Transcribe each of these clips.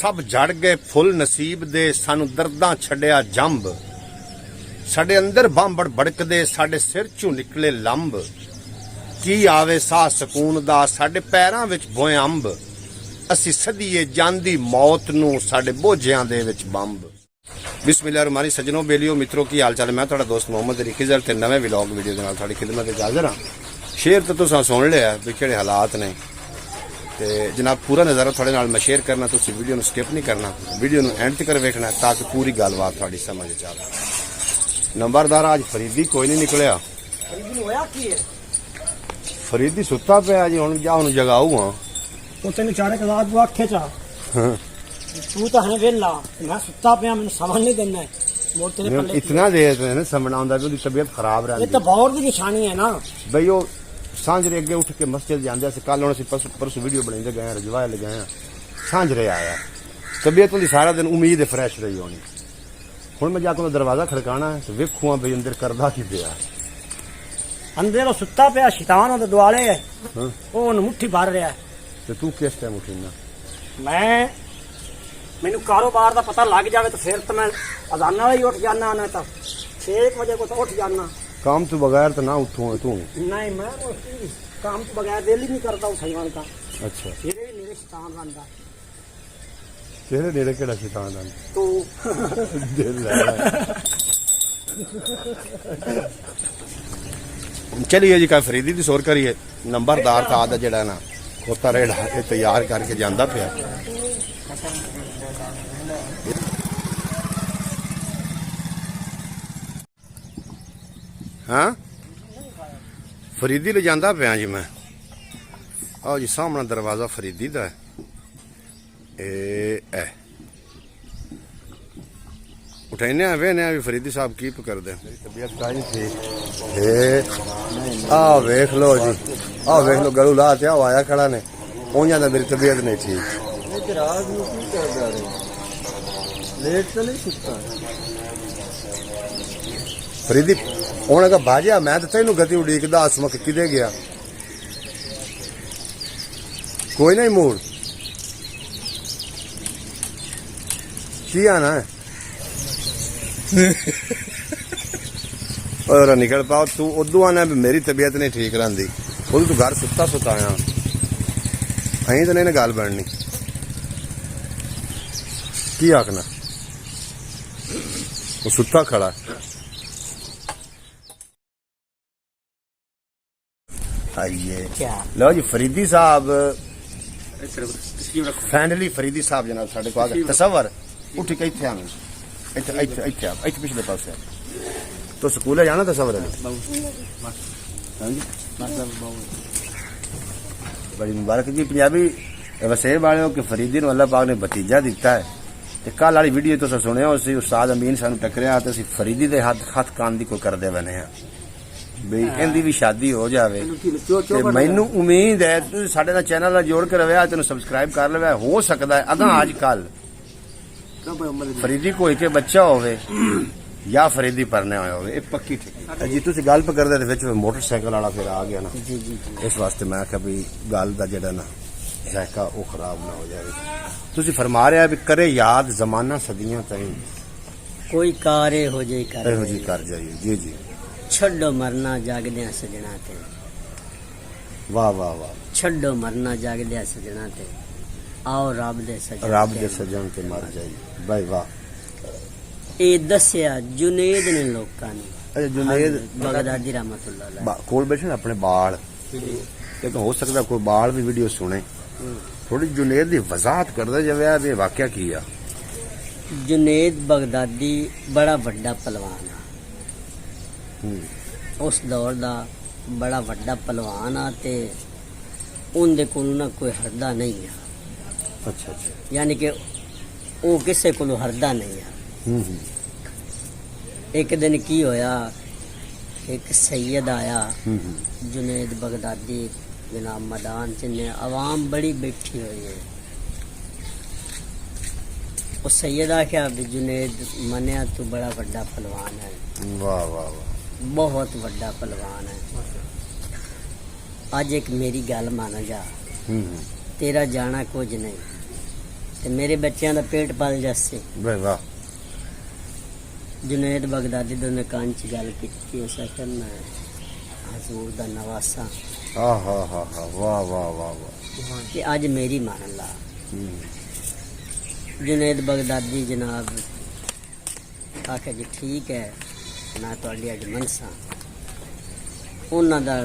सब जड़ गए फुल नसीब दे, सानू दर्दां छड्या जंब। साडे अंदर बांबड़ बड़कदे, साडे सिर चों निकले लंब। की आवे साह सकून दा, साडे पैरां विच बोए अंब। असी सदीए जांदी मौत नू, साडे बोझियां दे विच बंब। बिस्मिल्लाहिर्रहमानिर्रहीम। सज्जनों बेलियो मित्रों की हाल चाल। मैं तुहाडा दोस्त मोहम्मद रिखिजर ते नवे व्लॉग वीडियो दे नाल तुहाडी खिदमत विच हाज़र हां। शेयर तो तुसां सुन लिया भी किहड़े हालात ने, ते जनाब पूरा नज़ारा थोड़े नाल मैं शेयर करना, तुसी वीडियो नूं स्किप नहीं करना, वीडियो नूं एंड तक वेखना ताकि पूरी गलबात थोड़ी समझ आ जाए। नंबरदार आज फरीदी कोई नहीं निकलिया। फरीदी सुता पिया जी, हुण जा हुण जगाऊ हां। तो तेन चारे कलाक वो आखे चा तू तो है वेला, मैं सुता पिया, मैंने समझ नहीं देना है। मोड़ तेरे पल्ले इतना देर से ना समझना आंदा भी तबीयत खराब रही। ये तो बहुत की निशानी है ना भाई। वो सांझरे अगे उठ के मस्जिद जाते से, कल हम परसों वीडियो बनाते गए, रजवाए ले गए, सांझरे आया, तबीयत उनकी सारा दिन उम्मीद है फ्रैश रही होनी। हुण मैं जाके दरवाजा खड़काना है तो वेखूँ भाई अंदर करदा की पिया। अंदर सुता पिया, शैतान ओदे दुआले है, वो मुट्ठी भर रहा है। तो तू किस टाइम उठीना? मैनू कारोबार का पता लग जाए तो फिर तो मैं अजाना वाला ही उठ जाना, ना तो 6 बजे को तो उठ जाना। काम तो बगैर तो ना उठूँ तू? नहीं, मैं काम तो बगैर दिल ही नहीं करता उठाने का। अच्छा, तेरे मेरे शैतान बनता। तेरे नेड़े केड़ा शैतान है तू दिल चलिए जी। का फरीदी की सोर करिए। नंबरदार था आदा जड़ा ना खोता रेड़ा तैयार करके जांदा पिया। हाँ फरीदी ले जांदा पिया जी मैं। आओ जी सामने दरवाजा फरीदी दा है। उठाने वेने भी फरीदी साहब की कर दे। तबीयत काई थी आ वेख लो जी, आ वेख लो गलू ला ते आया खड़ा ने। उन्हें तो मेरी तबीयत नहीं ठीक। फरीदी उन्हें कहा भाजिया मैं तो तेन गति उड़ीकदा असमक किदे गया। कोई नहीं मूड की आना है और निकल पाओ। तू उदू आना भी मेरी तबीयत नहीं ठीक रही, खुद तू घर सुता सुता आया। अं तो नहीं गल बननी की आखना, वो सुता खड़ा। आइए लो जी फरीदी साहब, फैंडली फरीदी साहब जनाब साढ़े को आ गए। तसवर उठ के इतने आना, इतने पिछले पास तो स्कूल जाना। तसवर बड़ी मुबारक जी पंजाबी वसे वाले कि फरीदी नूं अल्लाह पाक ने भतीजा दिता है। ते कल वाली वीडियो तुसीं सुनिया उसी उस्ताद अमीन सानू टकरिया तो असीं फरीदी दे हथ कान दी कोई करदे बने हैं बई इहदी भी शादी हो जावे। ते मैनू उम्मीद है तुसीं साडे नाल चैनल नाल जोड़ के रवे, तेनू सबसक्राइब कर लवे। हो सकदा है अगां अज कल फरीदी कोई के बच्चा होवे या फरीदी परने होया होवे, पक्की ठीक जी। तुसीं गल पे करदे ते विच मोटरसाइकिल वाला फिर आ गया ना। जी जी इस वास्ते मैं आख्या भी गल दा जेड़ा ना जायका वो खराब ना हो जाए। तुसीं फरमा रहे भी करे याद जमाना सदियां ताईं, कोई कारे हो जाए एहो जी कर जाइए। जी जी छड्डो मरना जागदे सजना ते। वाह वाह वाह। छड्डो मरना जागदे सजना ते, आओ रब दे सजन, रब दे सजन ते मर जाइए। भाई वाह। ये दस्या जुनेद ने लोकां ने। अच्छा जुनेद बगदादी रहमतुल्लाह अलैह कोल बैठे ना अपने बाल, लेकिन हो सकता कोई बाल भी वीडियो सुने। थोड़ी जुनेद की वजाहत करते जाए भी वाकया की है। जुनेद बगदादी बड़ा वड्डा पहलवान है, उस दौर का बड़ा वड्डा पहलवान आ ते उनदे कोल ना कोई हरदा नहीं है। अच्छा अच्छा, यानी कि वो किसी को हरदा नहीं है। एक दिन की होया, एक सैयद आया जुनेद बगदादी जनाब मैदान च ने, आवाम बड़ी बैठी हुई है। वो सैयद आख्या भी जुनेद मनिया तू बड़ा वड्डा पहलवान है। वाह वाह वाह, बहुत वड्डा पहलवान है। आज एक मेरी गल मान जा, तेरा जाना कुछ नहीं, ਤੇ ਮੇਰੇ ਬੱਚਿਆਂ ਦਾ ਪੇਟ ਪਲ ਜਾਸੇ। ਵਾਹ ਵਾਹ जुनेद बगदादी दोने कान च गल की उस आखिया मैं हजूर दा नवासा हाँ हाँ हाँ हाँ वाह वाह वाह वाह कि अज मेरी मान ला। जुनेद बगदादी जनाब आखिया जी ठीक है मैं तुहाडी अज मनसा। उन्हां दा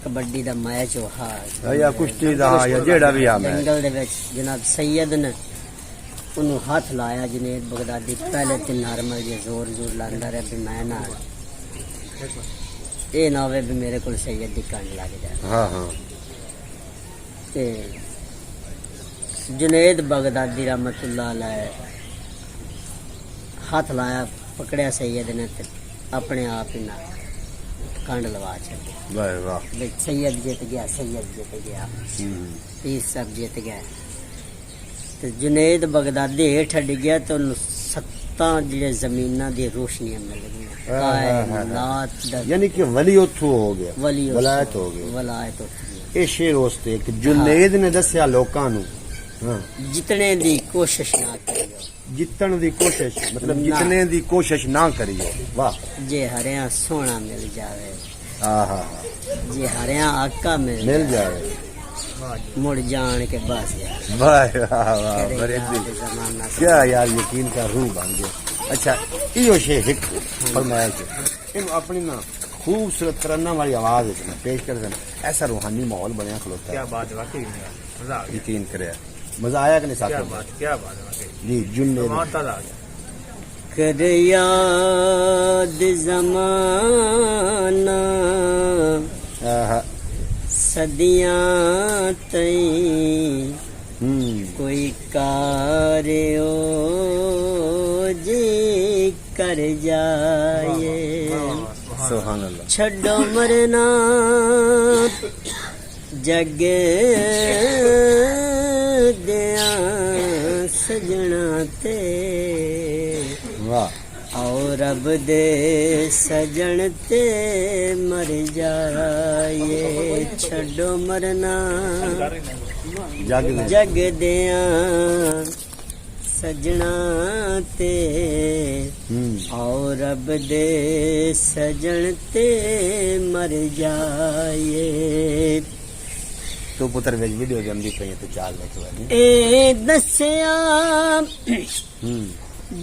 कबड्डी दा मैच होहा या कुश्ती दा या जेड़ा भी आ मैच जंगल दे विच जनाब सैयद ने उन्होंने हाथ लाया। जुनेद बगदादी पहले तो नॉर्मल जे जोर जोर लांदा रहा भी मैं ना ये ना होवे भी मेरे को सैयद दी कंड लग जाए। हाँ हाँ ते जुनेद बगदादी रहमतुल्लाह अलैह हाथ लाया पकड़िया सैयद ने ते अपने आप ही ना कंड लवा छड़ी। वाह वाह भी सैयद जीत गया, सैयद जीत गया, ये सब जीत गया। ਤੇ जुनेद बगदादी हेठ अड़ गया तो सत्ता ਜਿਹੜੇ ਜ਼ਮੀਨਾਂ ਦੀ ਰੋਸ਼ਨੀਆਂ ਮਿਲ ਗਈਆਂ। ਕਾਇਨਾਤ ਦਾ यानी कि वली उथू हो गया वली वलायत हो गई। वलायत होती ਇਹ ਸ਼ੇਰ ਉਸਤੇ ਕਿ ਜੁਨੈਦ ਨੇ ਦੱਸਿਆ ਲੋਕਾਂ ਨੂੰ ਹਾਂ ਜਿਤਨੇ ਦੀ ਕੋਸ਼ਿਸ਼ ਨਾ ਕਰਿਓ ਜਿੱਤਣ ਦੀ ਕੋਸ਼ਿਸ਼ ਮਤਲਬ ਨਾ। ਜਿਤਨੇ ਦੀ ਕੋਸ਼ਿਸ਼ ਨਾ ਕਰਿਓ। ਵਾਹ ਜੇ ਹਰਿਆ ਸੋਹਣਾ ਮਿਲ ਜਾਵੇ, ਹਾਂ ਹਾਂ ਜੇ ਹਰਿਆ ਆਕਾ मिल जाए मुड़ जान के बस यार वाह वाह वाह करे बड़े यार दिल के जमाना क्या यार यकीन का रूह बन गया। अच्छा इहो शे हिक फरमाया कि इन अपनी ना खूबसूरत तरन्ना वाली आवाज में पेश कर देना ऐसा रूहानी माहौल बनया खलोता है। क्या बात है, वाकई में मजा आ गया। यकीन करे मजा आया कि नहीं क्या साथ बात, क्या बात है वाकई। जी जुन्ने कमाल ताज़ा आ गया। कर याद जमाना सदियां तई कोई कार्यो जी कर जाए। सुभान अल्लाह छड्डो मरना जग दिया सजना ते वाह और रब दे सजन ते मर जाए। छड्डो मरना जग जग दिया सजना ते और रब दे सजन ते मर जाए। तो पुत्र वेज वीडियो जमदी पई तो चाल में ए दस्या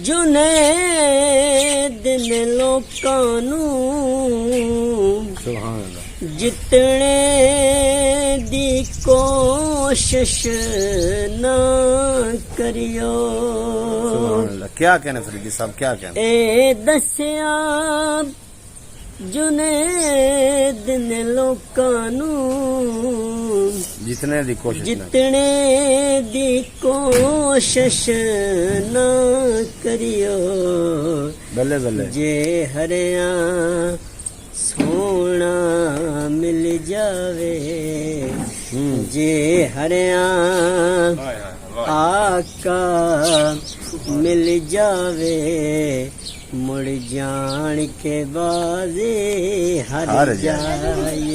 जुनेद ने लोकां नूं सुभान अल्लाह जितने दी कोशिश ना करियो। सुभान अल्लाह क्या कहने फरीदी साहब क्या कहने ए दस्या जुनेद ने लोकां नूं जितने दी कोशिश ना जितने दी कोशिश ना करियो। बल्ले बल्ले जे हरिया सोना मिल जावे, जे हरिया आका मिल जावे मुड़ जान के बाजे हर जाए।